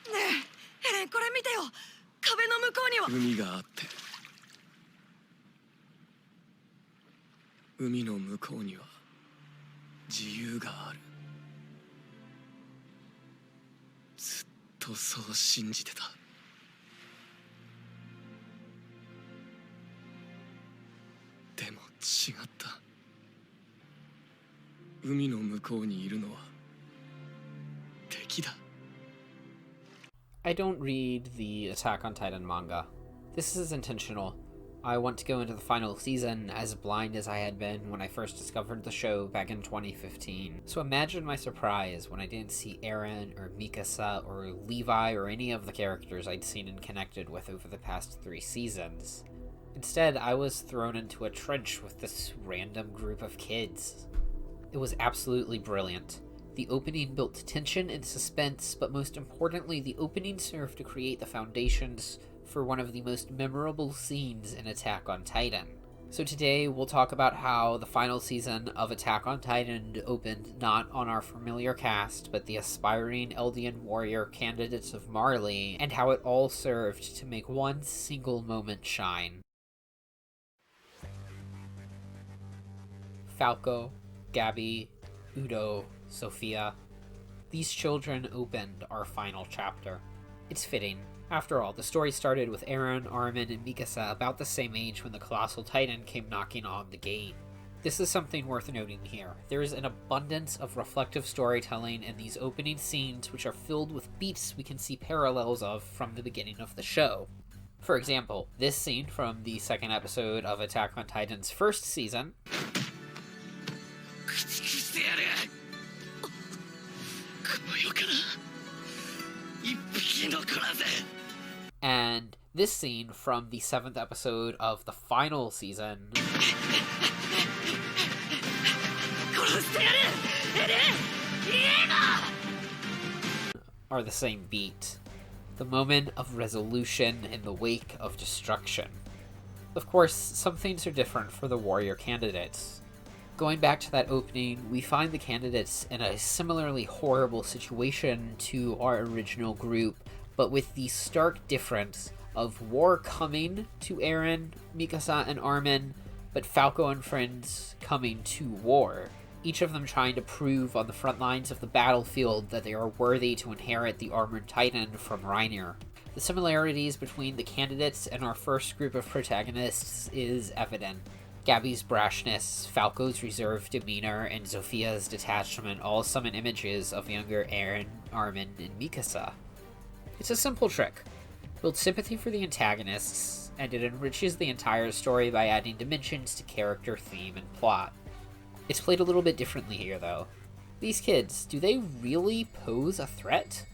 エレン、これ見てよ。壁の向こうには海があって、海の向こうには自由がある。ずっとそう信じてた。でも違った。海の向こうにいるのは敵だ。I don't read the Attack on Titan manga. This is intentional. I want to go into the final season as blind as I had been when I first discovered the show back in 2015. So imagine my surprise when I didn't see Eren or Mikasa or Levi or any of the characters I'd seen and connected with over the past 3 seasons. Instead, I was thrown into a trench with this random group of kids. It was absolutely brilliant. The opening built tension and suspense, but most importantly, the opening served to create the foundations for one of the most memorable scenes in Attack on Titan. So today, we'll talk about how the final season of Attack on Titan opened not on our familiar cast, but the aspiring Eldian warrior candidates of Marley, and how it all served to make one single moment shine. Falco, Gabby, Udo, Sophia. These children opened our final chapter. It's fitting. After all, the story started with Eren, Armin, and Mikasa about the same age when the Colossal Titan came knocking on the gate. This is something worth noting here. There is an abundance of reflective storytelling in these opening scenes, which are filled with beats we can see parallels of from the beginning of the show. For example, this scene from the second episode of Attack on Titan's first season, and this scene from the 7th episode of the final season are the same beat. The moment of resolution in the wake of destruction. Of course, some things are different for the warrior candidates. Going back to that opening, we find the candidates in a similarly horrible situation to our original group, but with the stark difference of war coming to Eren, Mikasa, and Armin, but Falco and friends coming to war. Each of them trying to prove on the front lines of the battlefield that they are worthy to inherit the Armored Titan from Reiner. The similarities between the candidates and our first group of protagonists is evident. Gabby's brashness, Falco's reserved demeanor, and Sophia's detachment all summon images of younger Eren, Armin, and Mikasa. It's a simple trick. Build sympathy for the antagonists, and it enriches the entire story by adding dimensions to character, theme, and plot. It's played a little bit differently here, though. These kids, do they really pose a threat?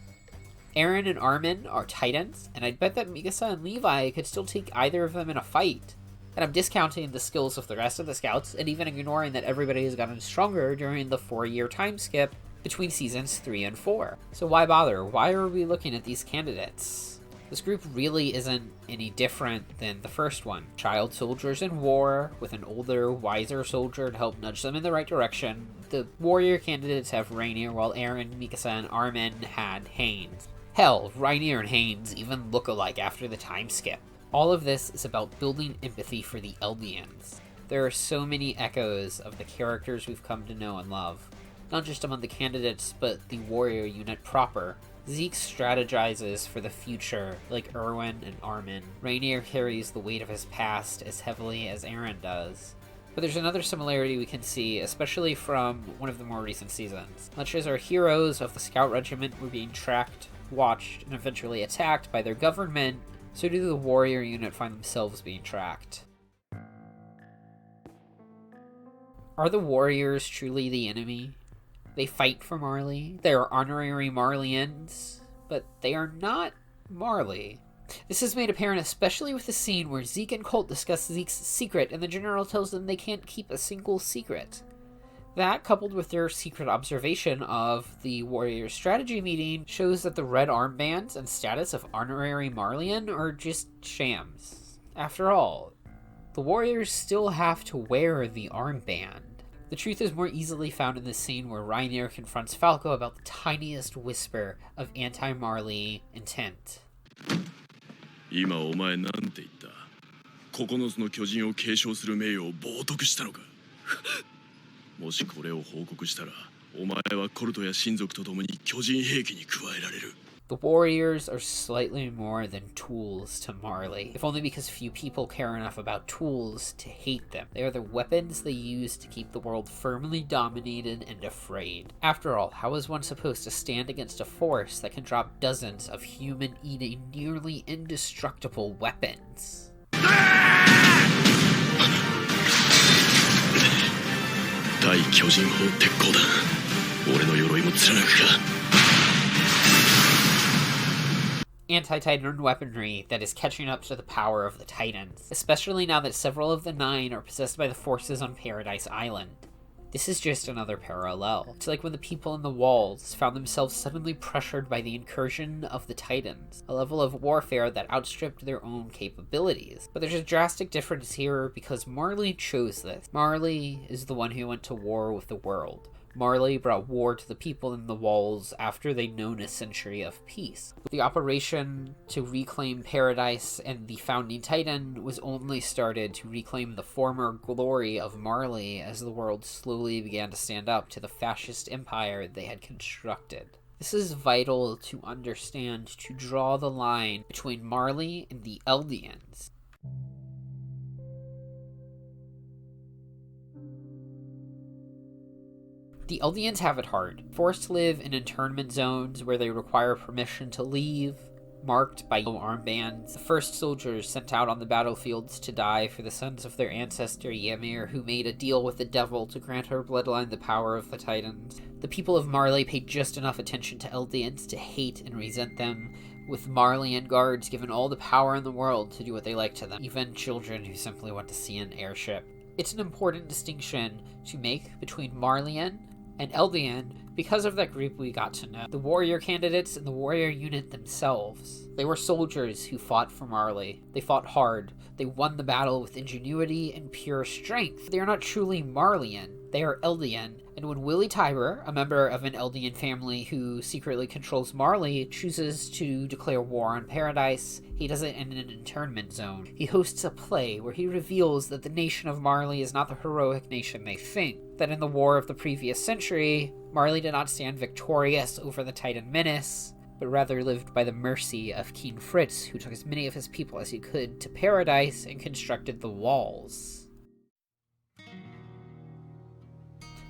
Eren and Armin are titans, and I'd bet that Mikasa and Levi could still take either of them in a fight. And I'm discounting the skills of the rest of the scouts, and even ignoring that everybody has gotten stronger during the 4-year time skip between seasons 3 and 4. So why bother? Why are we looking at these candidates? This group really isn't any different than the first one. Child soldiers in war, with an older, wiser soldier to help nudge them in the right direction. The warrior candidates have Rainier, while Eren, Mikasa, and Armin had Haynes. Hell, Rainier and Haynes even look alike after the time skip. All of this is about building empathy for the Eldians. There are so many echoes of the characters we've come to know and love. Not just among the candidates, but the warrior unit proper. Zeke strategizes for the future, like Erwin and Armin. Rainier carries the weight of his past as heavily as Eren does. But there's another similarity we can see, especially from one of the more recent seasons. Much as our heroes of the Scout Regiment were being tracked, watched, and eventually attacked by their government, so do the warrior unit find themselves being tracked. Are the warriors truly the enemy? They fight for Marley, they are honorary Marleyans, but they are not Marley. This is made apparent especially with the scene where Zeke and Colt discuss Zeke's secret and the general tells them they can't keep a single secret. That, coupled with their secret observation of the Warriors strategy meeting, shows that the red armbands and status of honorary Marleyan are just shams. After all, the Warriors still have to wear the armband. The truth is more easily found in the scene where Reinier confronts Falco about the tiniest whisper of anti-Marley intent. 今お前なんて言った？9つの巨人を継承する名誉を冒涜したのか？もしこれを報告したら、お前はコルトや親族と共に巨人兵器に加えられる。 The warriors are slightly more than tools to Marley, if only because few people care enough about tools to hate them. They are the weapons they use to keep the world firmly dominated and afraid. After all, how is one supposed to stand against a force that can drop dozens of human-eating, nearly indestructible weapons? 対巨人砲鉄鋼弾、俺の鎧も貫くか。 Anti-Titan weaponry that is catching up to the power of the Titans, especially now that several of the 9 are possessed by the forces on Paradise Island. This is just another parallel. It's like when the people in the walls found themselves suddenly pressured by the incursion of the Titans, a level of warfare that outstripped their own capabilities. But there's a drastic difference here because Marley chose this. Marley is the one who went to war with the world. Marley brought war to the people in the walls after they'd known a century of peace. The operation to reclaim Paradise and the Founding Titan was only started to reclaim the former glory of Marley as the world slowly began to stand up to the fascist empire they had constructed. This is vital to understand to draw the line between Marley and the Eldians. The Eldians have it hard, forced to live in internment zones where they require permission to leave, marked by yellow armbands. The first soldiers sent out on the battlefields to die for the sons of their ancestor Ymir, who made a deal with the devil to grant her bloodline the power of the Titans. The people of Marley paid just enough attention to Eldians to hate and resent them, with Marleyan guards given all the power in the world to do what they like to them, even children who simply want to see an airship. It's an important distinction to make between Marleyan and Eldian because of that group we got to know. The warrior candidates and the warrior unit themselves. They were soldiers who fought for Marley. They fought hard. They won the battle with ingenuity and pure strength. They are not truly Marleyan. They are Eldian. And when Willie Tiber, a member of an Eldian family who secretly controls Marley, chooses to declare war on Paradise, he does it in an internment zone. He hosts a play where he reveals that the nation of Marley is not the heroic nation they think. That in the war of the previous century, Marley did not stand victorious over the Titan menace, but rather lived by the mercy of King Fritz, who took as many of his people as he could to Paradise and constructed the walls.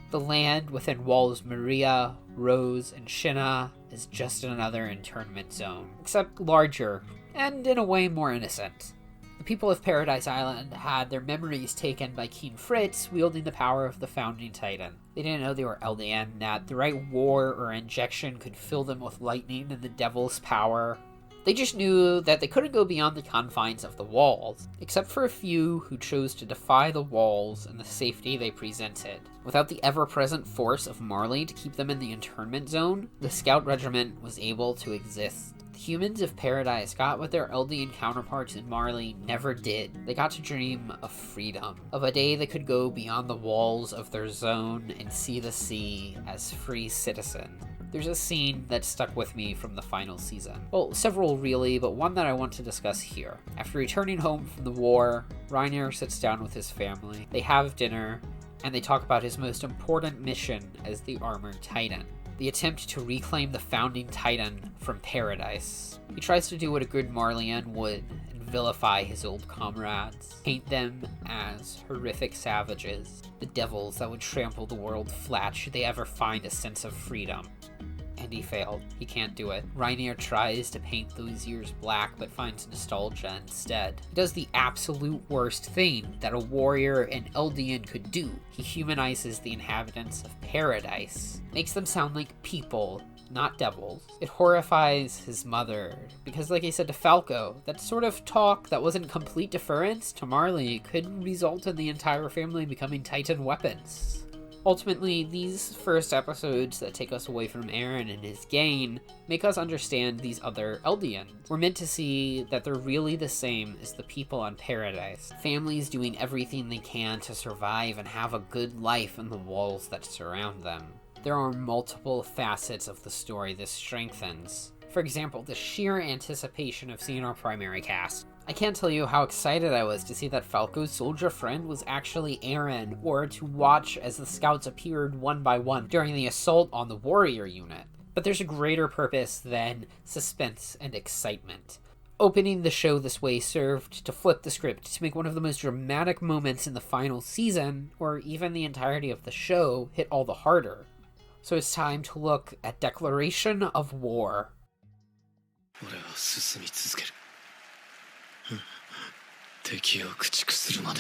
The land within Walls Maria, Rose, and Shinna is just another internment zone, except larger, and in a way more innocent. The people of Paradise Island had their memories taken by King Fritz, wielding the power of the Founding Titan. They didn't know they were Eldian, that the right war or injection could fill them with lightning and the devil's power. They just knew that they couldn't go beyond the confines of the walls, except for a few who chose to defy the walls and the safety they presented. Without the ever-present force of Marley to keep them in the internment zone, the Scout Regiment was able to exist. The humans of Paradise got what their Eldian counterparts in Marley never did. They got to dream of freedom, of a day they could go beyond the walls of their zone and see the sea as free citizens. There's a scene that stuck with me from the final season. Well, several really, but one that I want to discuss here. After returning home from the war, Reinier sits down with his family. They have dinner, and they talk about his most important mission as the Armored Titan. The attempt to reclaim the Founding Titan from Paradise. He tries to do what a good Marleyan would, and vilify his old comrades. Paint them as horrific savages, the devils that would trample the world flat should they ever find a sense of freedom. And he failed. He can't do it. Reinier tries to paint those years black, but finds nostalgia instead. He does the absolute worst thing that a warrior and Eldian could do. He humanizes the inhabitants of Paradise. Makes them sound like people, not devils. It horrifies his mother, because like I said to Falco, that sort of talk that wasn't complete deference to Marley could result in the entire family becoming Titan weapons. Ultimately, these first episodes that take us away from Eren and his gain make us understand these other Eldians. We're meant to see that they're really the same as the people on Paradise. Families doing everything they can to survive and have a good life in the walls that surround them. There are multiple facets of the story this strengthens. For example, the sheer anticipation of seeing our primary cast. I can't tell you how excited I was to see that Falco's soldier friend was actually Eren, or to watch as the scouts appeared one by one during the assault on the warrior unit. But there's a greater purpose than suspense and excitement. Opening the show this way served to flip the script to make one of the most dramatic moments in the final season, or even the entirety of the show, hit all the harder. So it's time to look at Declaration of War. 俺は進み続ける。敵を駆逐するまで。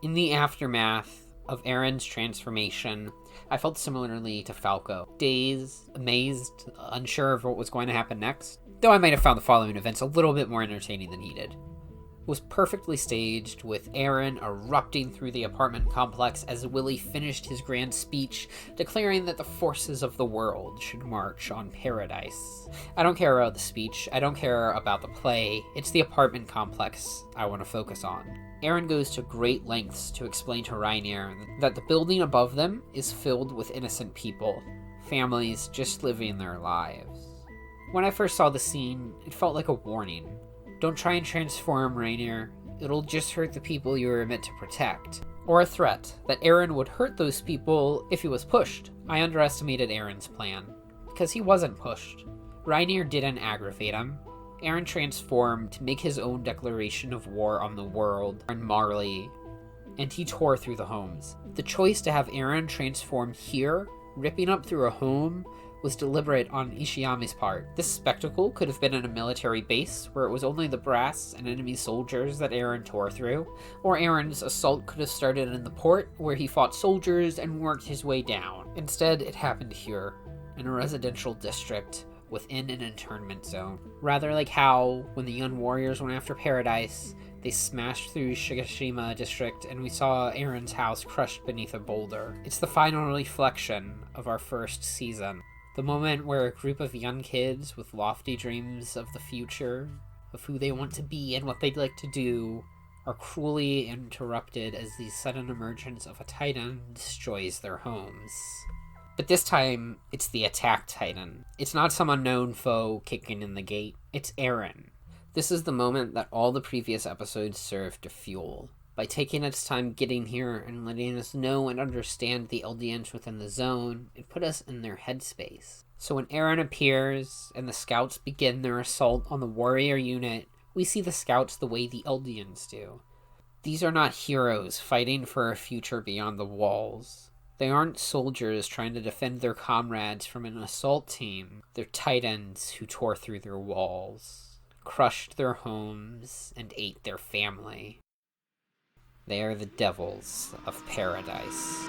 In the aftermath of Eren's transformation, I felt similarly to Falco. Dazed, amazed, unsure of what was going to happen next. Though I might have found the following events a little bit more entertaining than he did. Was perfectly staged, with Eren erupting through the apartment complex as Willie finished his grand speech, declaring that the forces of the world should march on Paradise. I don't care about the speech, I don't care about the play, it's the apartment complex I want to focus on. Eren goes to great lengths to explain to Reinier that the building above them is filled with innocent people, families just living their lives. When I first saw the scene, it felt like a warning. Don't try and transform Reinier, it'll just hurt the people you were meant to protect. Or a threat, that Eren would hurt those people if he was pushed. I underestimated Eren's plan, because he wasn't pushed. Reinier didn't aggravate him. Eren transformed to make his own declaration of war on the world and Marley, and he tore through the homes. The choice to have Eren transform here, ripping up through a home, was deliberate on Ishiyami's part. This spectacle could have been in a military base, where it was only the brass and enemy soldiers that Eren tore through, or Eren's assault could have started in the port, where he fought soldiers and worked his way down. Instead, it happened here, in a residential district, within an internment zone. Rather like how, when the young warriors went after Paradise, they smashed through Shigashima district and we saw Eren's house crushed beneath a boulder. It's the final reflection of our first season. The moment where a group of young kids with lofty dreams of the future, of who they want to be and what they'd like to do, are cruelly interrupted as the sudden emergence of a titan destroys their homes. But this time, it's the attack titan. It's not some unknown foe kicking in the gate, it's Eren. This is the moment that all the previous episodes served to fuel. By taking its time getting here and letting us know and understand the Eldians within the zone, it put us in their headspace. So when Eren appears and the scouts begin their assault on the warrior unit, we see the scouts the way the Eldians do. These are not heroes fighting for a future beyond the walls. They aren't soldiers trying to defend their comrades from an assault team. They're titans who tore through their walls, crushed their homes, and ate their family. They are the devils of Paradise.